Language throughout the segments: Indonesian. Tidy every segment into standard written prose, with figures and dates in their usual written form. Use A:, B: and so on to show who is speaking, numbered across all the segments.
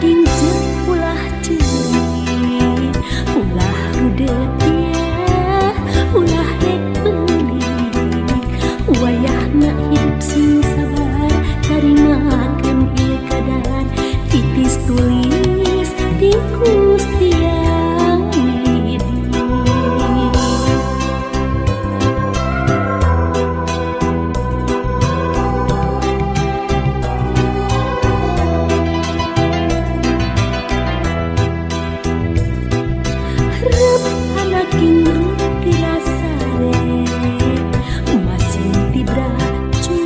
A: saking jeung ulah ceuing ulah rudet ya ulah rek beuling wayahna hidup sing sabar tarimakeun ieu kadar titis tulis di Gusti Yang Widi. Rep anak ingru dirasare masih tibracu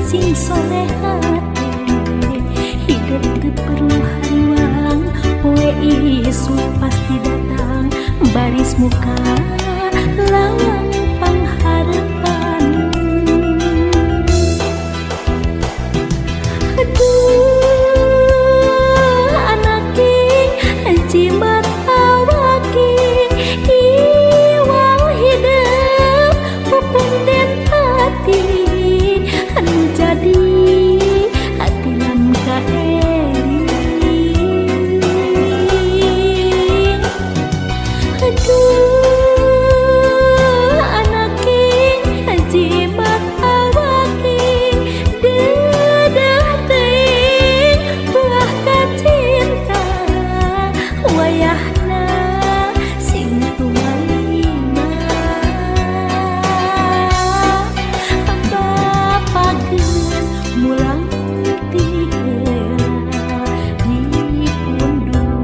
A: sing soleh hate hidup teu perlu hariwang poe isu pasti datang baris muka lawang pangharapan. Aduh anak jimat awaki iwang hidup pupunden hati anu jadi hati lan kaeri. Aduh anak jimat awaki dedah teuing buah kacinta wayahna sing tumalima Bapa geus mulang ti heula dipundur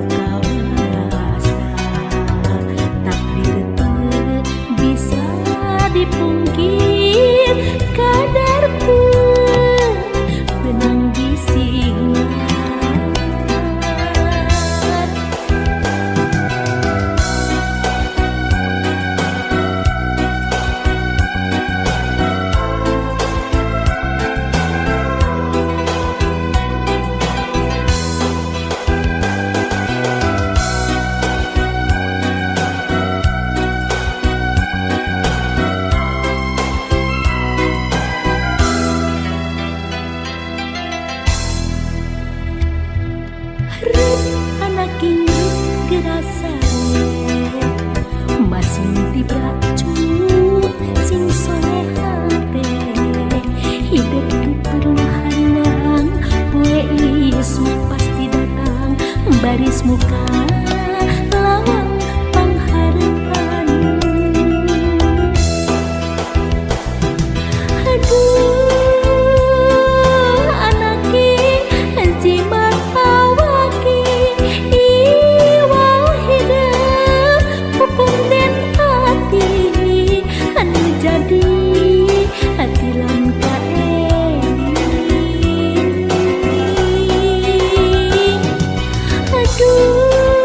A: kawasa takdir teu bisa dipungkir kadar teu benang bisingan. Rep anak ingru gerasare masih tibracu sing soleh hate hidup teu perlu hariwang poe isu pasti datang baris muka lawang pangharapan. Aduh anak jimat awaki iwang hidup pupunden hati anu jadi hati lan kaeri. Aduh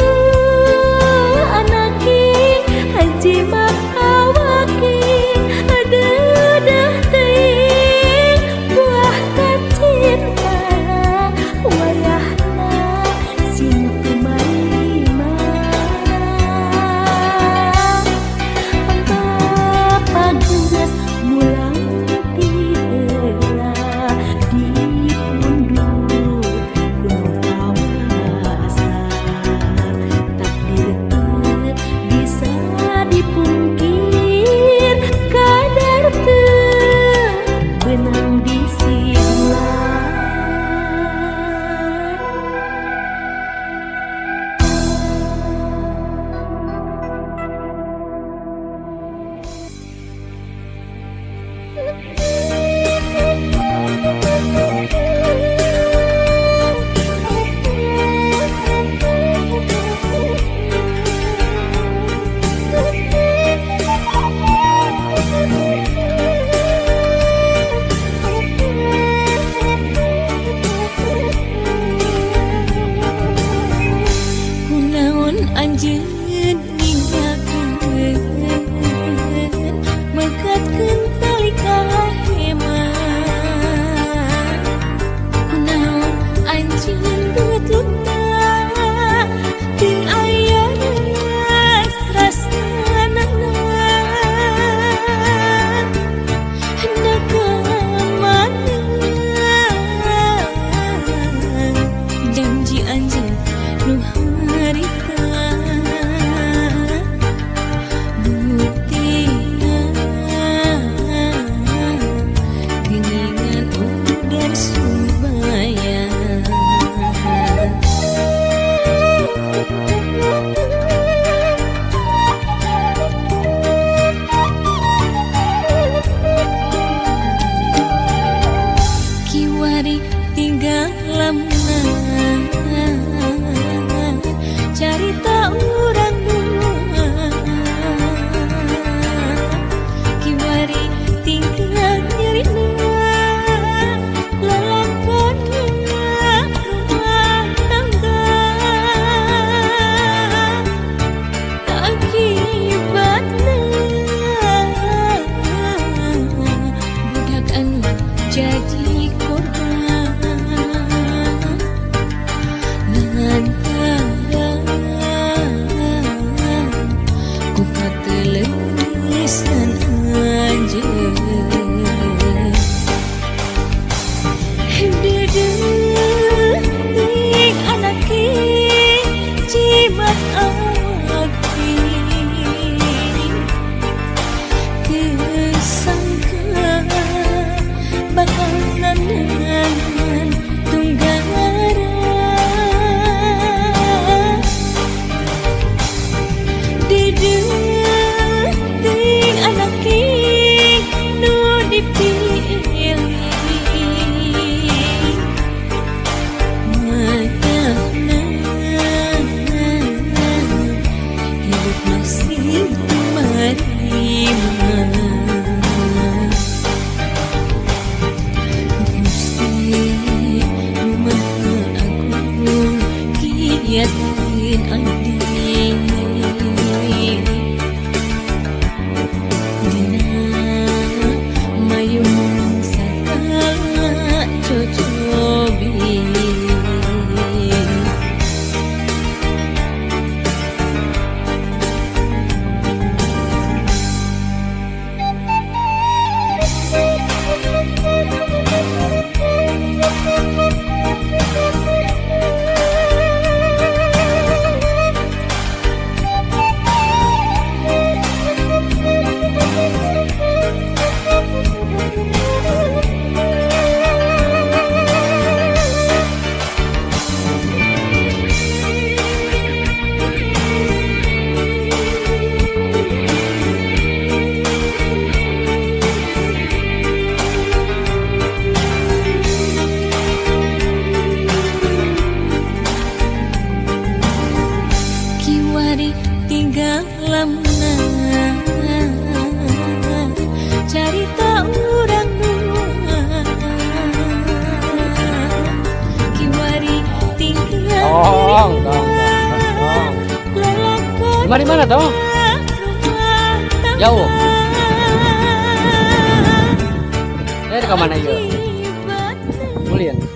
B: Rumah di mana toh? Jauh. Dari ke mana ya? Mulian.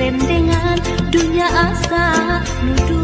A: Dengan dunia asa nuduh